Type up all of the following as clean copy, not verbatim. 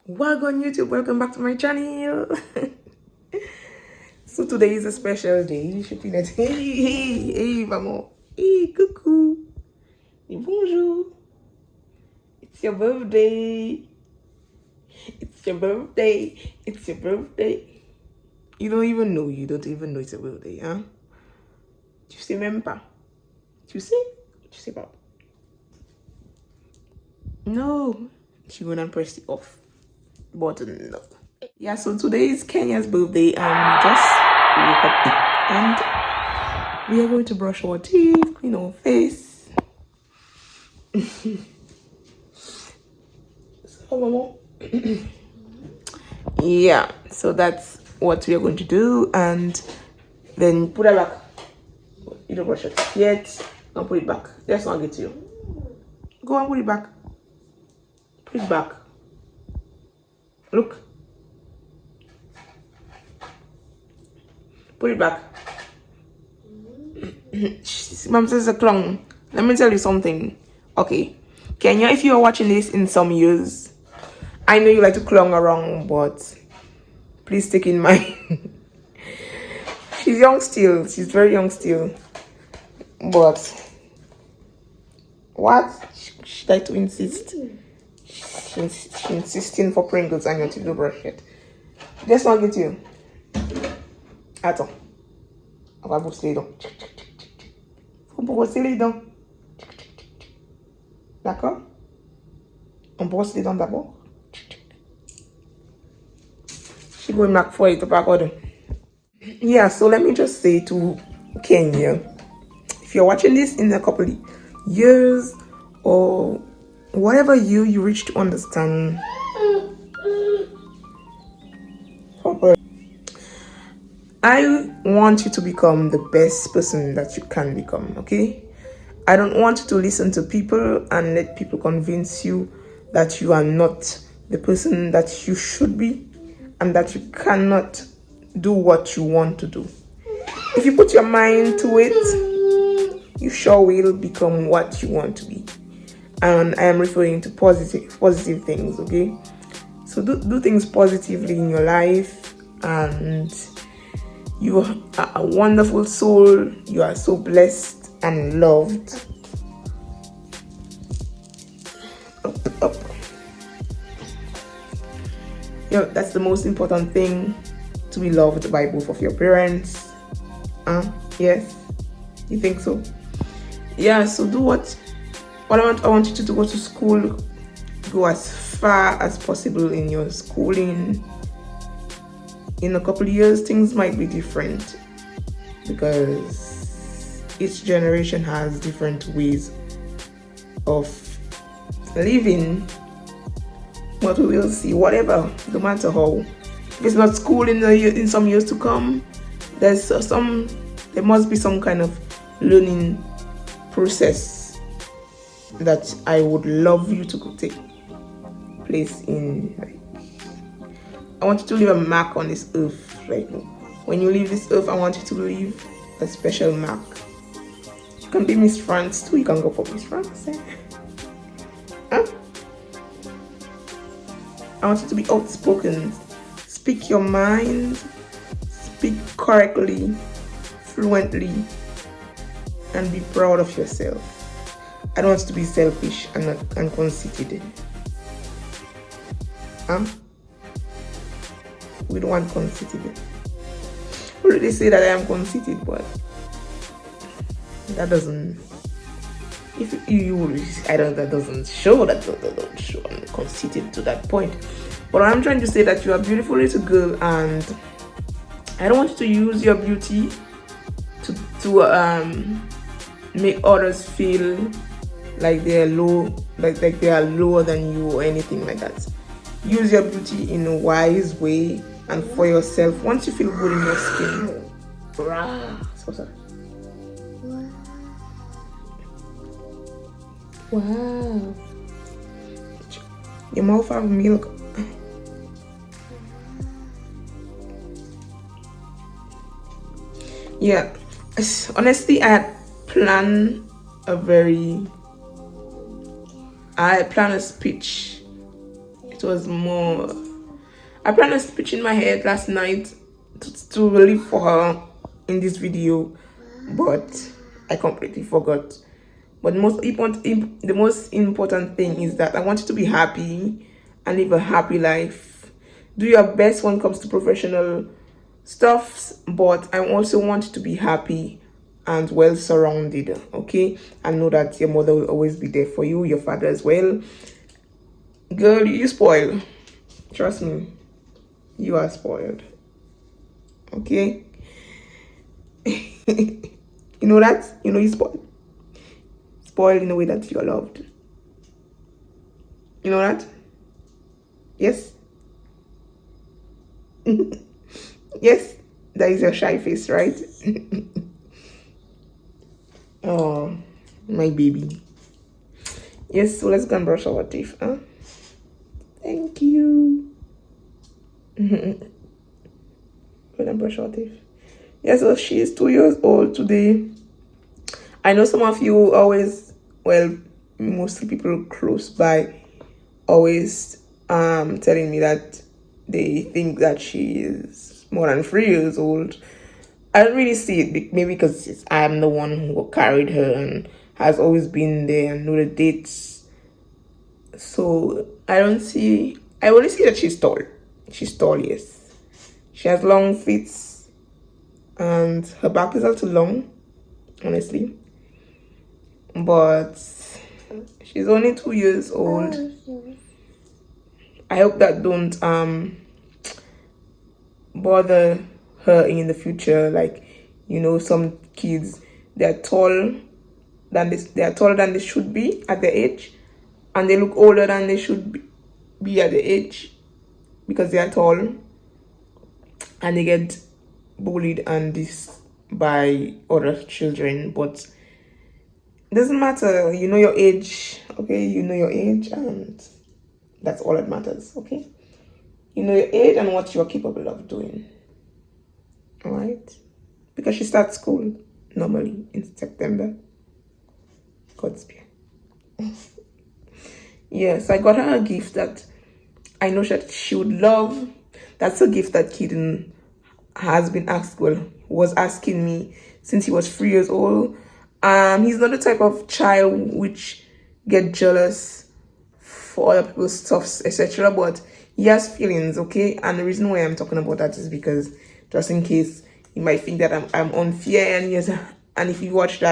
Welcome YouTube, welcome back to my channel. So today is a special day. Hey, vamos. Hey, coucou. Hey, bonjour. It's your birthday. It's your birthday. It's your birthday. You don't even know it's a birthday, huh? Tu sais même pas. Tu sais? Tu sais pas. No. She gonna press the off button. No. Yeah, so today is Kenya's birthday and we just woke up and we are going to brush our teeth, clean our face. Yeah, so that's what we are going to do, and then put it back. You don't brush it yet. Don't put it back. Let's not get you. Go and put it back. Put it back. Look. Put it back. Mom says a clown. Let me tell you something. Okay. Kenya, if you are watching this in some years, I know you like to clown around, but please take in mind. She's young still. She's very young still. But what? She like to insist. She's insisting for Pringles and you to do brush it. Let's not get you. Attends. On va brosser les dents. Faut brosser les dents. D'accord? On brosse les dents d'abord. She going back for it back order. Yeah, so let me just say to Kenya, if you're watching this in a couple of years or whatever you reach to understand, I want you to become the best person that you can become, okay? I don't want you to listen to people and let people convince you that you are not the person that you should be and that you cannot do what you want to do. If you put your mind to it, you sure will become what you want to be. And I am referring to positive things, okay? So do things positively in your life, and you are a wonderful soul. You are so blessed and loved. Up. That's the most important thing, to be loved by both of your parents. Yes, you think so? Yeah, so do what I want you to do. Go to school, go as far as possible in your schooling. In a couple of years, things might be different because each generation has different ways of living. But we will see. Whatever, no matter how. If it's not school in some years to come, there must be some kind of learning process that I would love you to take place in. I want you to leave a mark on this earth. Like, when you leave this earth, I want you to leave a special mark. You can be Miss France too. You can go for Miss France. Huh? I want you to be outspoken. Speak your mind. Speak correctly, fluently, and be proud of yourself. I don't want you to be selfish and conceited. We don't want conceited. I already say that I am conceited, but that doesn't. That doesn't show. That doesn't show I'm conceited to that point. But I'm trying to say that you are a beautiful little girl, and I don't want you to use your beauty to make others feel like they are low, like they are lower than you or anything like that. Use your beauty in a wise way and for yourself. Once you feel good in your skin. Wow. Your mouth have milk. Yeah. Honestly, I planned a speech It was more. I planned on speech in my head last night to leave for her in this video, but I completely forgot. But the most important thing is that I want you to be happy and live a happy life. Do your best when it comes to professional stuffs, but I also want you to be happy and well surrounded, okay? And know that your mother will always be there for you, your father as well. Girl, you spoil. Trust me, you are spoiled, okay? You know that? You know you spoiled. Spoiled in a way that you're loved. You know that? Yes? Yes? That is your shy face, right? Oh, my baby. Yes, so let's go and brush our teeth, huh? Thank you. Go and brush our teeth. Yeah, so she is 2 years old today. I know some of you always, well, mostly people close by always telling me that they think that she is more than 3 years old. I don't really see it, maybe because I'm the one who carried her and has always been there and know the dates. So I only see that she's tall. She's tall, yes. She has long feet and her back is also long, honestly. But she's only 2 years old. I hope that don't bother her in the future. Like, you know, some kids, they're taller than they should be at their age, and they look older than they should be at the age because they are tall, and they get bullied and this by other children. But it doesn't matter. You know your age, okay? You know your age, and that's all that matters, okay? You know your age and what you're capable of doing. All right? Because she starts school normally in September. Godspeed. Yes, I got her a gift that I know that she would love. That's a gift that Keaton was asking me since he was 3 years old. He's not the type of child which get jealous for other people's stuffs, etc. But he has feelings, okay? And the reason why I'm talking about that is because just in case you might think that I'm unfair, and yes, and if you watch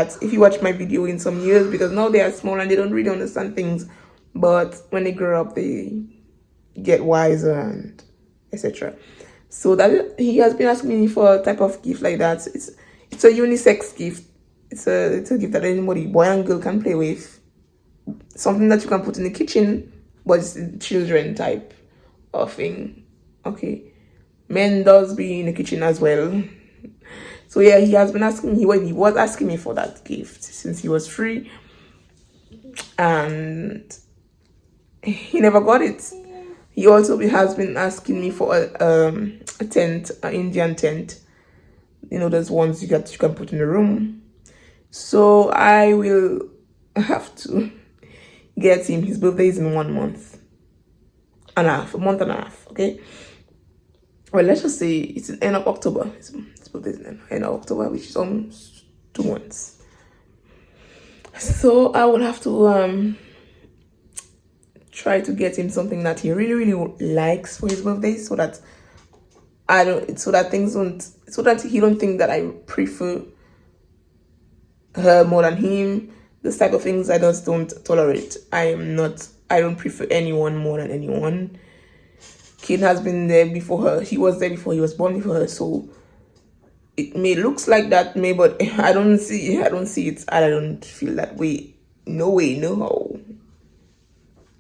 my video in some years, because now they are small and they don't really understand things, but when they grow up they get wiser and etc. So that he has been asking me for a type of gift like that. It's a unisex gift. It's a gift that anybody, boy and girl, can play with. Something that you can put in the kitchen, but it's a children type of thing. Okay, men does be in the kitchen as well. So yeah, he has been asking me. He was asking me for that gift since he was 3, and he never got it. He also has been asking me for a tent, an Indian tent. You know, those ones you can put in the room. So I will have to get him. His birthday is in 1 month and a half, okay? Well, let's just say it's the end of October. His birthday is in the end of October, which is almost 2 months. So I will have to try to get him something that he really, really likes for his birthday, so that he don't think that I prefer her more than him. This type of things I just don't tolerate. I don't prefer anyone more than anyone. Kid has been there before her. He was there before he was born before her. So it may looks like that, but I don't see it. I don't feel that way. No way, no how.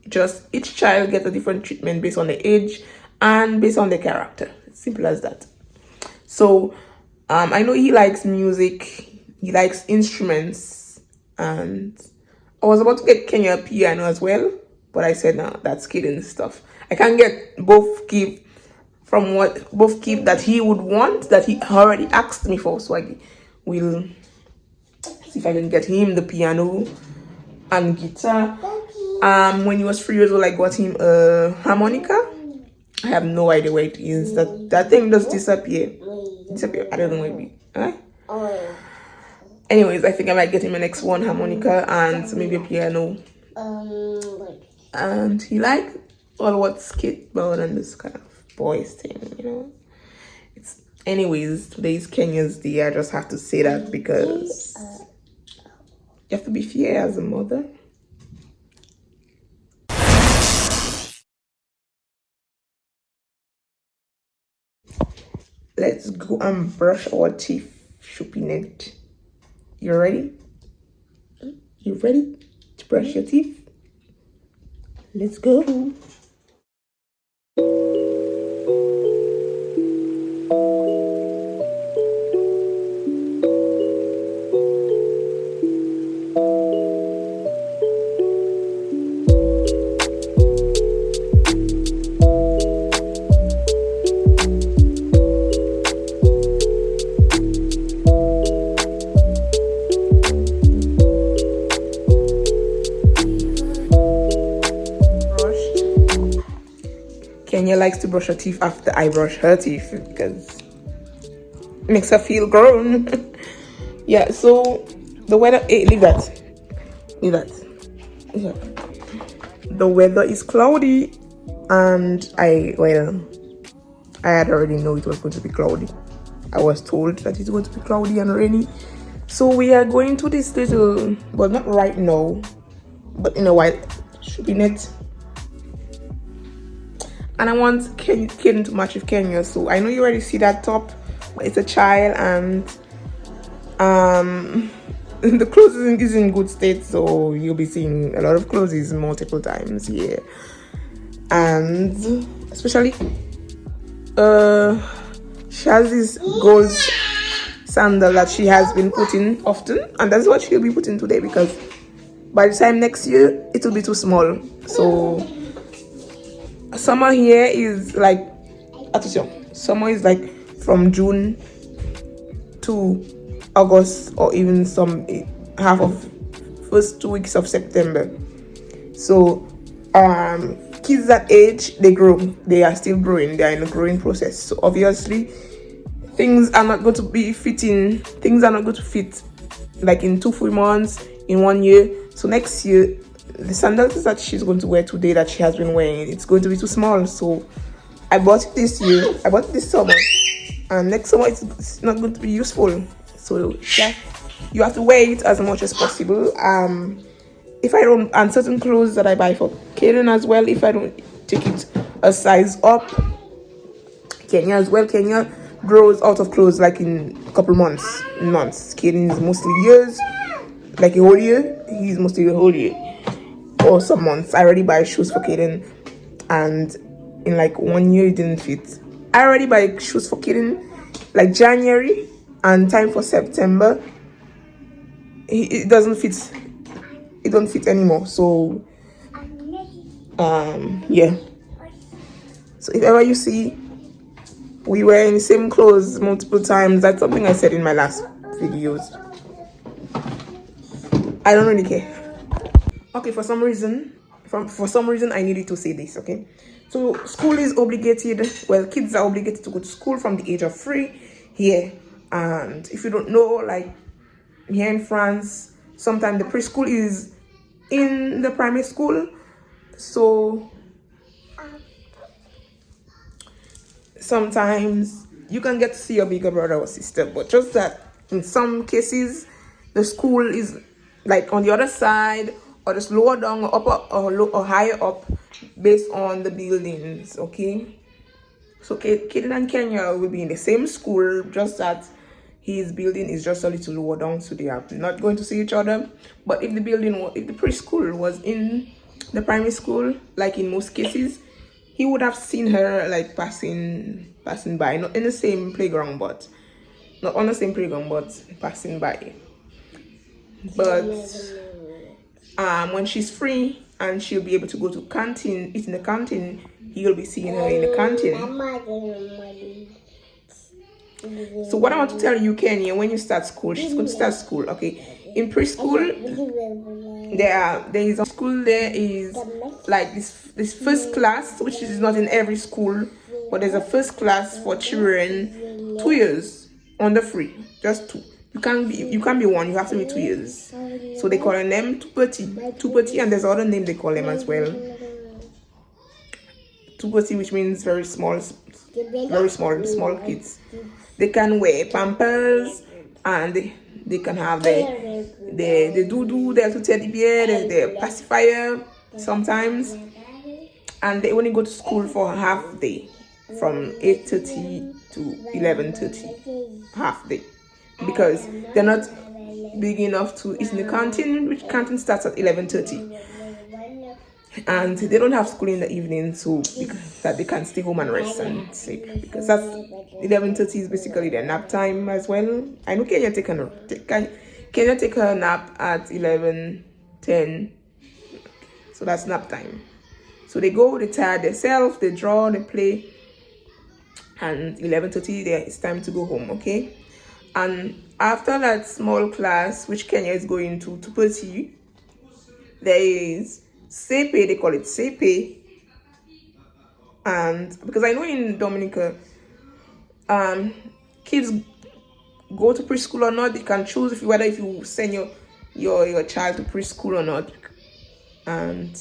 Just each child gets a different treatment based on the age and based on the character. It's simple as that. So I know he likes music, he likes instruments, and I was about to get Kenya a piano as well, but I said no, that's kidding stuff. I can't get both keep that he would want, that he already asked me for. So I will see if I can get him the piano and guitar When he was 3 years old, I got him a harmonica. I have no idea where it is. That thing just disappear. I don't know where it be. Anyways, I think I might get him an X1 harmonica and maybe a piano. And he like all what skateboard and this kind of boys thing, you know. Anyways, today is Kenya's day. I just have to say that because you have to be fair as a mother. Let's go and brush our teeth, Shupinette. You ready? You ready to brush your teeth? Let's go. Kenya likes to brush her teeth after I brush her teeth because it makes her feel grown. Yeah, so the weather, hey, leave that. Yeah. The weather is cloudy and I had already know it was going to be cloudy. I was told that it's going to be cloudy and rainy. So we are going to this little, well, not right now, but in a while, Shupinette. And I want Kaden to match with Kenya. So I know you already see that top, but it's a child and the clothes is in good state, so you'll be seeing a lot of clothes multiple times here. And especially she has this gold sandal that she has been putting often, and that's what she'll be putting today because by the time next year it will be too small. So summer here is like summer is like from June to August, or even some half of first 2 weeks of September. So kids that age, they grow, they are still growing, they are in a growing process. So obviously things are not going to fit like in 2-3 months, in 1 year. So next year the sandals that she's going to wear today, that she has been wearing, it's going to be too small. So I bought it this year, I bought it this summer, and next summer it's not going to be useful. So yeah, you have to wear it as much as possible. If I don't, and certain clothes that I buy for Kaden as well, if I don't take it a size up, Kenya as well, Kenya grows out of clothes like in a couple months. Kaden is mostly years, like a whole year. He's mostly a whole year or some months. I already buy shoes for Kaden, and in like 1 year it didn't fit. I already buy shoes for Kaden like January, and time for September it doesn't fit. It don't fit anymore. So yeah. So if ever you see we wearing the same clothes multiple times, that's something I said in my last videos. I don't really care. Okay, for some reason I needed to say this. Okay, so school is obligated. Well, kids are obligated to go to school from the age of 3 here. And if you don't know, like here in France, sometimes the preschool is in the primary school. So sometimes you can get to see your bigger brother or sister, but just that in some cases the school is like on the other side, or just lower down, or upper, or higher up, based on the buildings. Okay, so Kaden and Kenya will be in the same school, just that his building is just a little lower down, so they are not going to see each other. But if the preschool was in the primary school, like in most cases, he would have seen her like passing by, not in the same playground, but not on the same playground, but passing by. But when she's free and she'll be able to go to canteen, eat in the canteen, he'll be seeing her in the canteen. So what I want to tell you, Kenya, when you start school, she's going to start school, okay? In preschool, there is a school, there is like this first class, which is not in every school, but there's a first class for children 2 years under free, just two. You can't be one, you have to be 2 years. So they call them two petty, and there's other name they call them as well. Two-petty, which means very small kids. They can wear pampers, and they can have the doo-doo, the little teddy bear, the pacifier sometimes, and they only go to school for a half day, from 8:30 to 11:30, half day, because they're not big enough to eat in the canteen, which canteen starts at 11:30. And they don't have school in the evening, so that they can stay home and rest and sleep, because that's 11:30 is basically their nap time as well. I know Kenya take a nap at 11:10, so that's nap time. So they go, they tire themselves, they draw, they play, and 11:30 it's time to go home. Okay, and after that small class, which Kenya is going to pursue, there is Sepe, they call it Sepe. And because I know in Dominica, kids go to preschool or not. They can choose whether if you send your child to preschool or not. And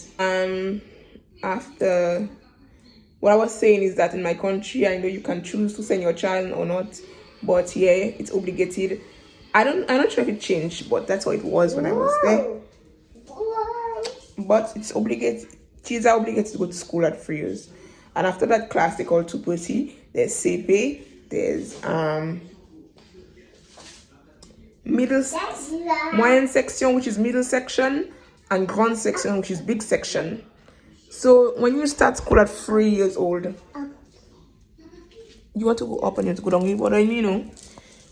after, what I was saying is that in my country, I know you can choose to send your child or not, but here it's obligated. I'm not sure if it changed, but that's what it was when I was there. But it's obligated. Kids are obligated to go to school at 3 years, and after that class they call two-petty. There's Sepe, there's moyenne section, which is middle section, and grande section, which is big section. So when you start school at 3 years old, you want to go up and you want to go down. But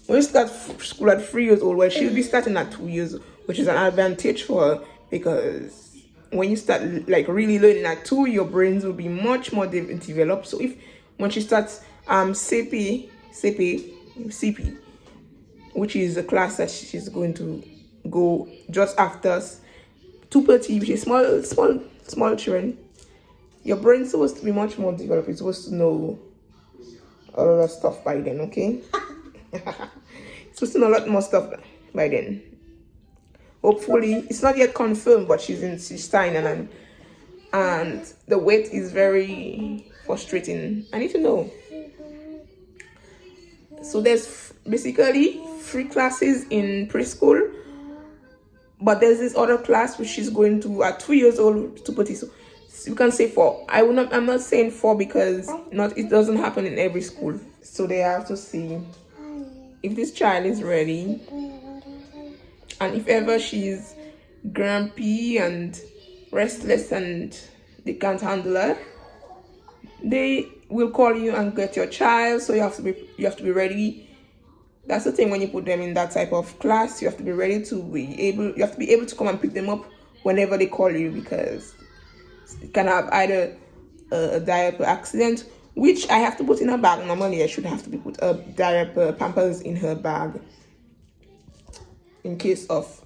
when you start school at 3 years old, well, she'll be starting at 2 years, which is an advantage for her, because when you start like really learning at 2, your brains will be much more developed. So when she starts CP, which is a class that she's going to go just after two-petty, which is small children, your brain's supposed to be much more developed. You're supposed to know a lot of stuff by then. Okay. You're supposed to know a lot more stuff by then. Hopefully, it's not yet confirmed, but she's starting, and the wait is very frustrating. I need to know. So there's basically 3 classes in preschool, but there's this other class which she's going to at 2 years old to put it. So you can say 4. I'm not saying 4 because it doesn't happen in every school. So they have to see if this child is ready. And if ever she's grumpy and restless and they can't handle her, they will call you and get your child. So you have to be ready. That's the thing when you put them in that type of class. You have to be ready you have to be able to come and pick them up whenever they call you, because it can have either a diaper accident, which I have to put in her bag. Normally I should have to put a diaper pampers in her bag, in case of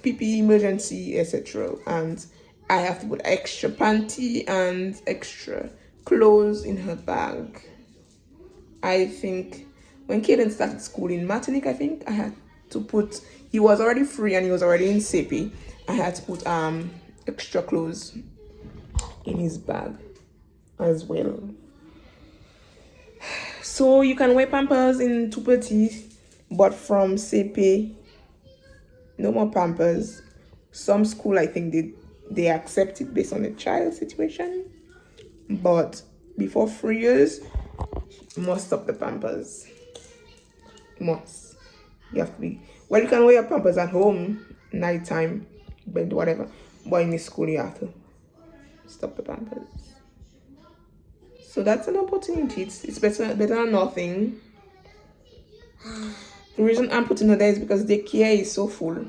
PP emergency, etc. And I have to put extra panty and extra clothes in her bag. I think when Kaden started school in Martinique, I think I had to put, he was already free and he was already in CP. I had to put extra clothes in his bag as well. So you can wear pampers in two-petty, but from CP, no more pampers. Some school, I think they accept it based on the child situation, but before 3 years, you must stop the pampers. Must. You have to be, well, you can wear your pampers at home, nighttime, bed, whatever, but in the school you have to stop the pampers. So that's an opportunity. It's better than nothing. The reason I'm putting her there is because the care is so full.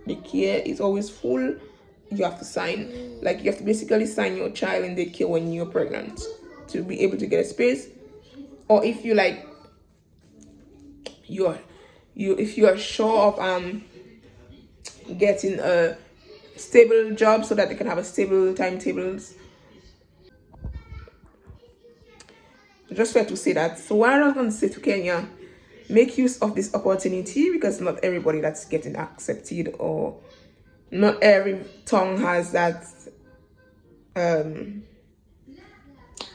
The care is always full. You have to sign. Like, you have to basically sign your child in the care when you're pregnant to be able to get a space. Or if you like, if you are sure of getting a stable job so that they can have a stable timetables. Just fair to say that. So what I was going to say to Kenya, make use of this opportunity, because not everybody that's getting accepted, or not every tongue has that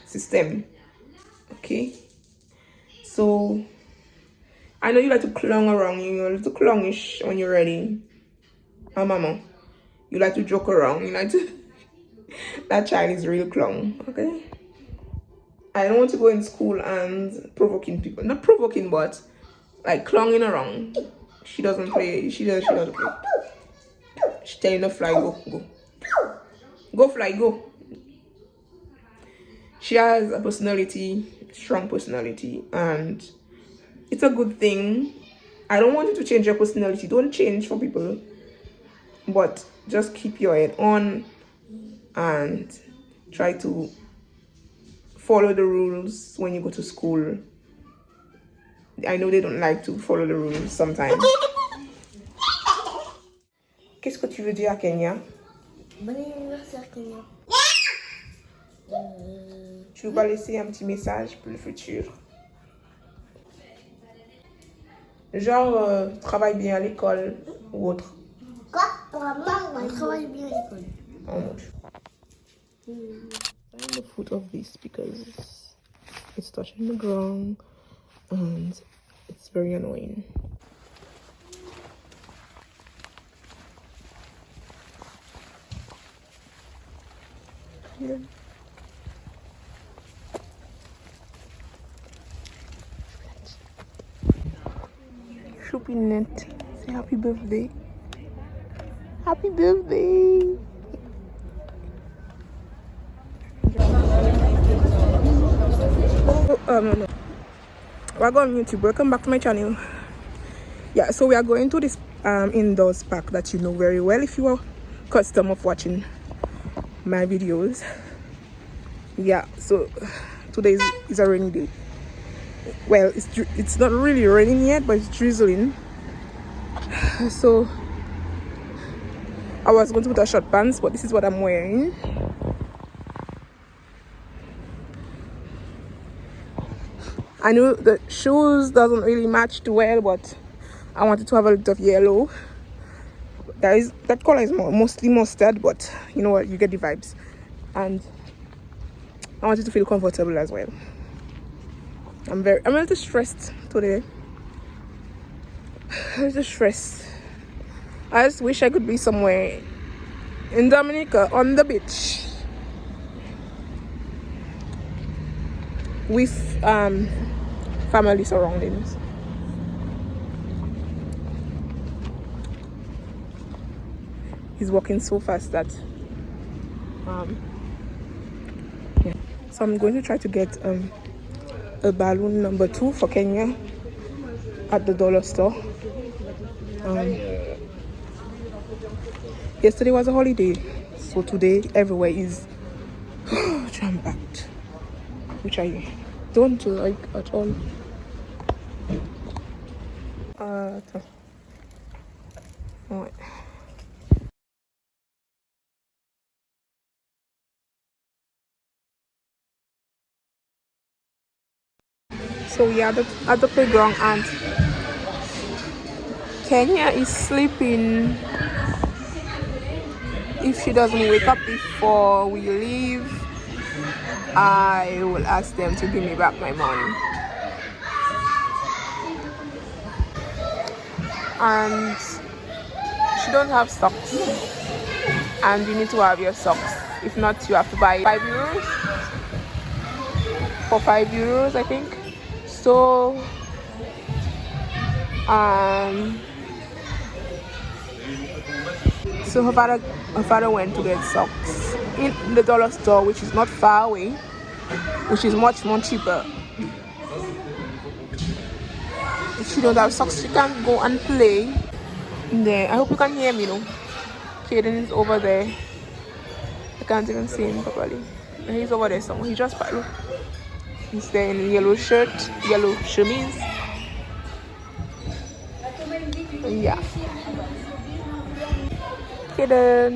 system. Okay, so I know you like to clong around, you're a little clongish when you're ready. Oh mama, you like to joke around, you like to that child is real clown. Okay, I don't want to go in school and provoking people, not provoking, but like clonging around. She doesn't play, she doesn't play. She's telling her fly, go fly, go. She has a personality, strong personality, and it's a good thing. I don't want you to change your personality. Don't change for people, but just keep your head on and try to follow the rules when you go to school. I know they don't like to follow the rules sometimes. Qu'est-ce que tu veux dire à Kenya? Bon anniversaire, Kenya. Tu vas laisser un petit message pour le futur? Genre, travaille bien à l'école ou autre. Quoi? On travaille bien à l'école. I'm the foot of this because it's touching the ground and it's very annoying. Yeah. Choupinette, say happy birthday. Happy birthday. No. We're going on YouTube. Welcome back to my channel. Yeah, so we are going to this indoors park that you know very well if you are custom of watching my videos. Yeah, so today is a rainy day. Well, it's not really raining yet, but it's drizzling. So I was going to put a short pants, but this is what I'm wearing. I know the shoes doesn't really match too well, but I wanted to have a little of yellow. That color is mostly mustard, but you know what, you get the vibes. And I wanted to feel comfortable as well. I'm a little stressed today. A little stressed. I just wish I could be somewhere in Dominica on the beach with family surroundings. He's walking so fast that yeah. So I'm going to try to get a balloon number 2 for Kenya at the dollar store. Yesterday was a holiday, so today everywhere is jam-packed, which I don't like at all. Right. So we are at the playground and Kenya is sleeping. If she doesn't wake up before we leave, I will ask them to give me back my money. And she don't have socks, and you need to have your socks. If not, you have to buy €5 for €5, I think. So so her father went to get socks in the dollar store, which is not far away, which is much more cheaper. If she don't have socks, she can't go and play there. I hope you can hear me though. Caden is over there. I can't even see him properly. He's over there somewhere. He just look. He's there in yellow shirt, yellow chemise. Yeah. Kaden.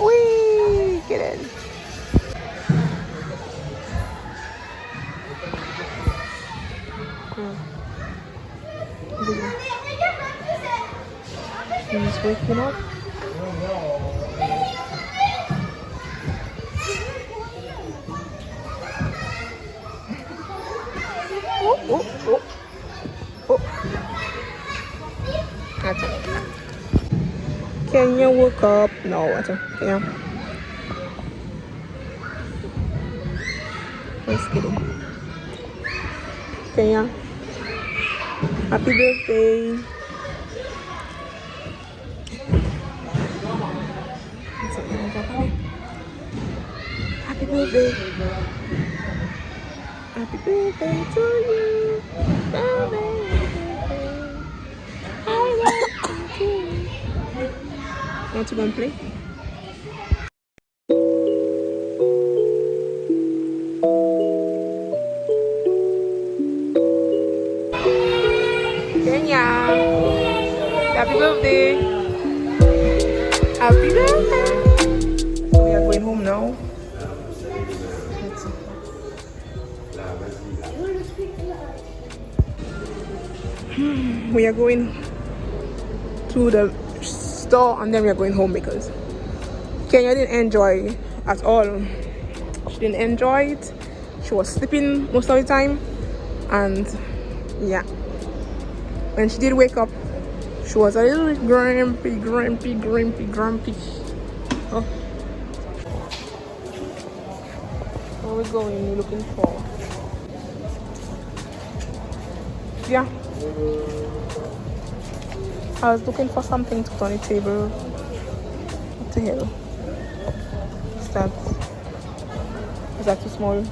Wee, Kaden. He's waking up. Oh. That's it. Kenya woke up. No, that's it. Kenya. Let's get it. Kenya. Happy birthday. Happy birthday. Happy birthday to you. Birthday. Want to go and play? Kenya, happy birthday! Happy birthday! So we are going home now. Let's see. We are going to the store and then we are going home because Kenya didn't enjoy at all. She didn't enjoy it. She was sleeping most of the time, and yeah, when she did wake up, she was a little bit grumpy. Oh, where are we going? We're looking for, yeah, I was looking for something to put on the table. What the hell? Is that too small?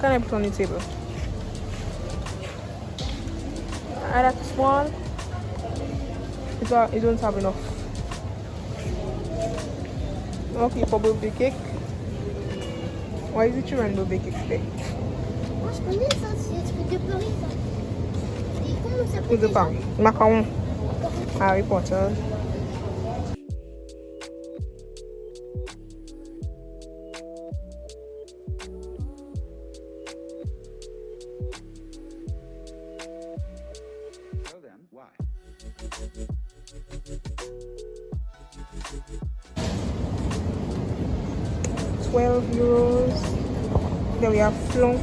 Can I put on the table? Are that too small? It don't have enough. Okay, for birthday cake. Why is it children birthday cake today? Moi, je connais ça, c'est des trucs de Paris, ça. Et comment ça Truc de s'appelle Paris. Macaron. Harry Potter. So then, why? €12. Then we have flan.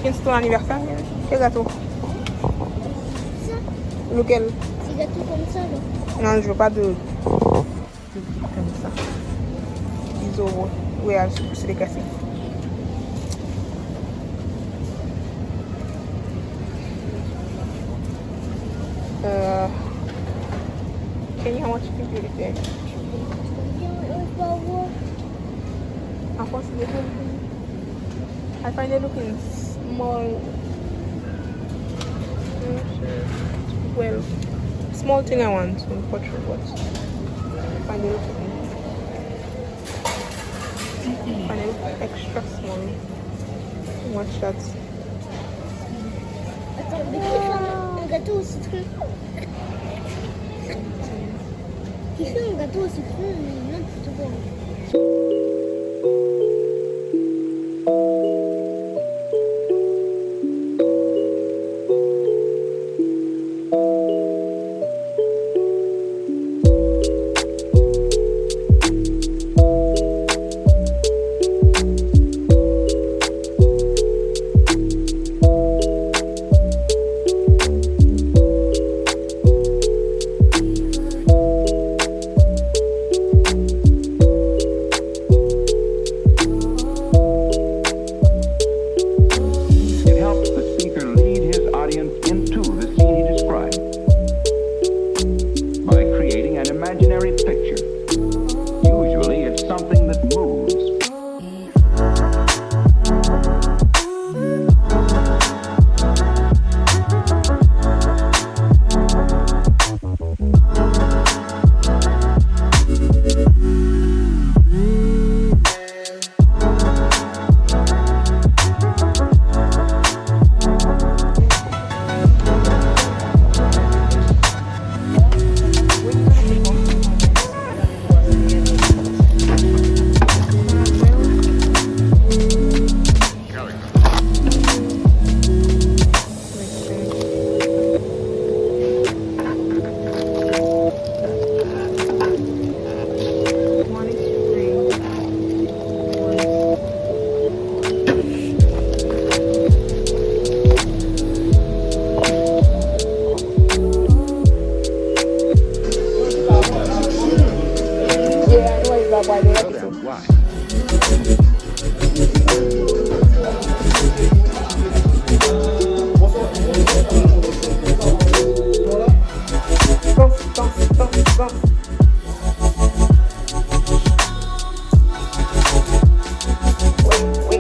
C'est ton anniversaire? Quel gâteau? ça? Lequel? C'est gâteau comme ça, là. Non, je veux pas de comme ça. Ils ont, ouais, c'est des cassés. Kenny, how much you think you eat there? How much is it? I find it looking small. Well, small thing I want in Portugal, but I find it looking extra small. Watch that. Attends, mais qui fait un gâteau au citron? Qui fait un gâteau au citron, mais n'importe quoi. papá de la piso. Danse. Oui.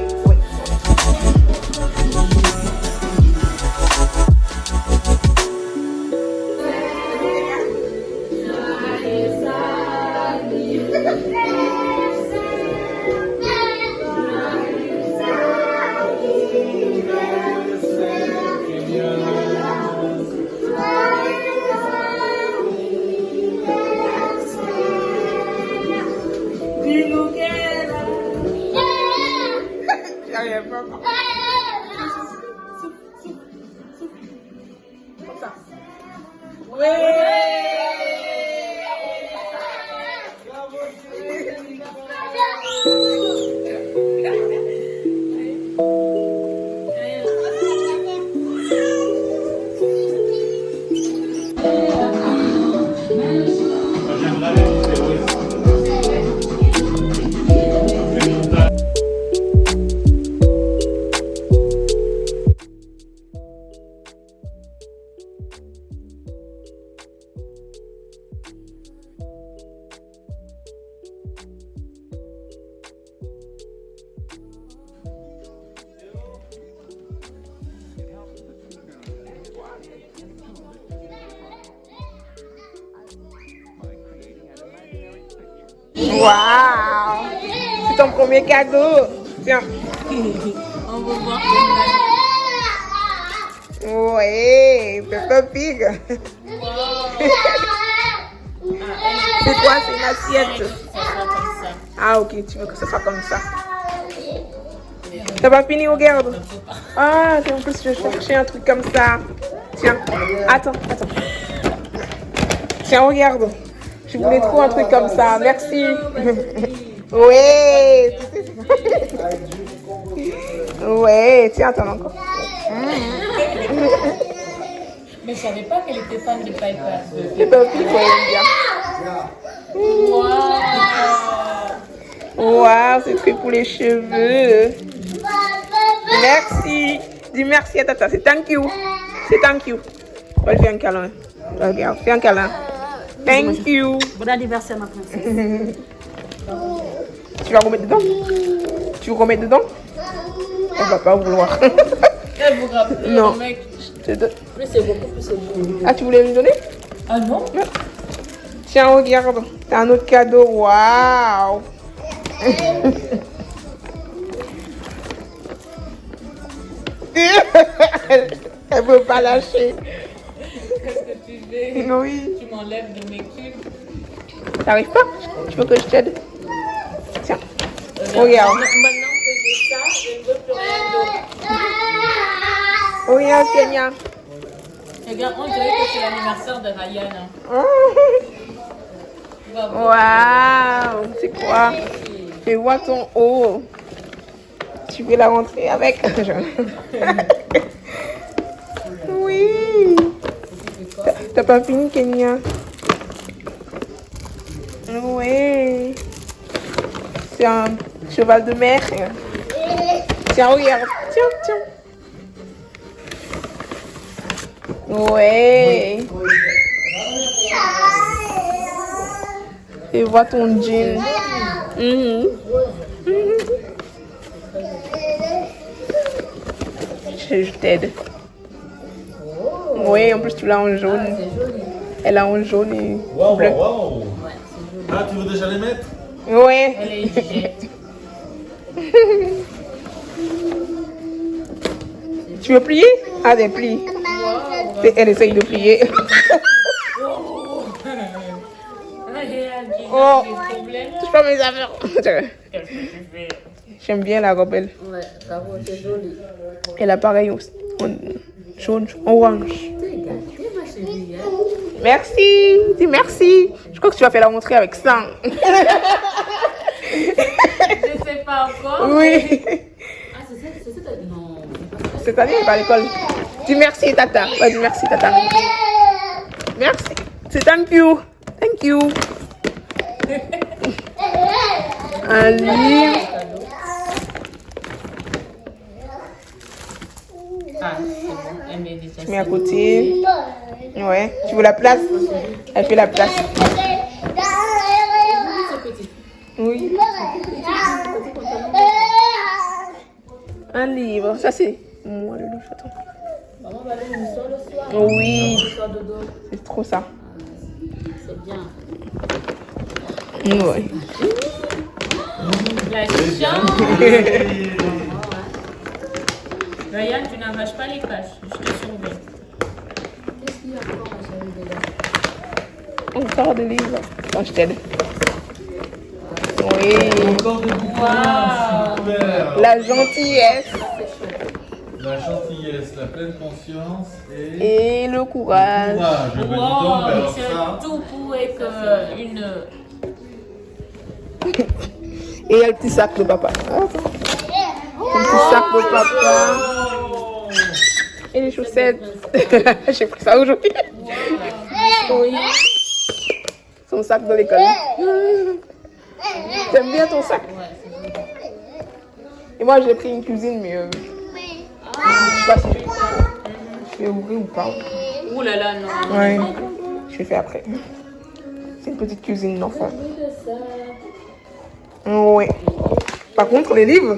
J'arrive pas. Comme ça. Waouh! C'est ton premier cadeau. Tiens. On va voir. Ouais, Peppa Pig. C'est quoi? C'est une assiette. Ah ok, tu veux que ce soit comme ça. T'as pas fini, regarde. Ah, en plus je cherchais un truc comme ça. Tiens, attends. Tiens, regarde. Je voulais trop un truc comme ça. Merci. Ouais. Ouais, tiens, attends encore. Mais je savais pas qu'elle était fan de Piper. C'est pas pire, bien. Waouh, c'est truc pour les cheveux. Merci. Dis merci à tata. C'est thank you. C'est thank you. On va lui faire un câlin. Regarde, fais un câlin. Thank you. Bon anniversaire, ma princesse. Tu vas remettre dedans? Tu veux remettre dedans? Elle va pas vouloir. Elle vous rappelle, Non. mec. Plus c'est beaucoup, plus c'est beau. Ah, tu voulais lui donner? Ah non? Tiens, regarde. T'as un autre cadeau. Waouh. Elle veut pas lâcher. Qu'est-ce que tu fais? Oui. Tu m'enlèves de mes cubes. T'arrives pas? Tu veux que je t'aide? Tiens. Regarde. Maintenant que j'ai ça, je ne veux plus rien d'autre. Regarde, Kenya. Regarde, on dirait que c'est l'anniversaire de Ryan. Hein. Waouh. C'est quoi? Je vois ton haut. Tu veux la rentrer avec? Oui. T'as pas fini, Kenya? Oui. C'est un cheval de mer. Tiens, regarde. Tiens. Ouais. Et vois ton jean. Je t'aide. Oui, en plus tu l'as en jaune. Elle a en jaune et bleu. Wow. Ah, tu veux déjà les mettre? Ouais. Elle est hygiène. Tu veux plier? Ah, des plis. Elle essaye de plier. Oh, touche pas mes affaires. Qu'est-ce que tu fais? J'aime bien la robe, elle. Ouais, ta robe est jolie. Elle a pareil aussi. Jaune, orange. T'es gâtée, ma chérie. Hein? Merci. Dis merci. Je crois que tu vas faire la montrer avec ça. Je sais pas encore. Oui. Ah, c'est ça? Non. Cette année, elle va à l'école. Dis merci, tata. Ouais, dis merci, tata. Merci. C'est thank you. Thank you. Un livre. Ah, c'est bon. Elle met déjà Tu mets à côté. Ouais. Tu veux la place? Elle fait la place. Oui. Un livre. Ça, c'est moi le livre. Attends. Maman va aller nous soir le soir. Oui. Le soir dodo. C'est trop ça. C'est bien. Ouais. La chance. Ryan, tu n'arraches pas les caches. Je te surveille. Qu'est-ce qu'il y a encore à changer dedans? Encore des livres. Attends, je t'aide. Oui. Encore des bouquins. Wow. Super. La gentillesse La gentillesse, la pleine conscience et et le courage. courage. Ben, dis donc, Wow, alors c'est ça. tout pour être une. Et il y a le petit sac de papa. Attends. Le petit sac de papa. Oh. Et les chaussettes. J'ai pris ça aujourd'hui. Oui. Son sac de l'école. T'aimes bien ton sac? Et moi j'ai pris une cuisine, mais je sais pas si je vais ouvrir ou pas. Ouh là là, non. Ouais, je vais faire après. C'est une petite cuisine d'enfant. Oui. Par contre, les livres,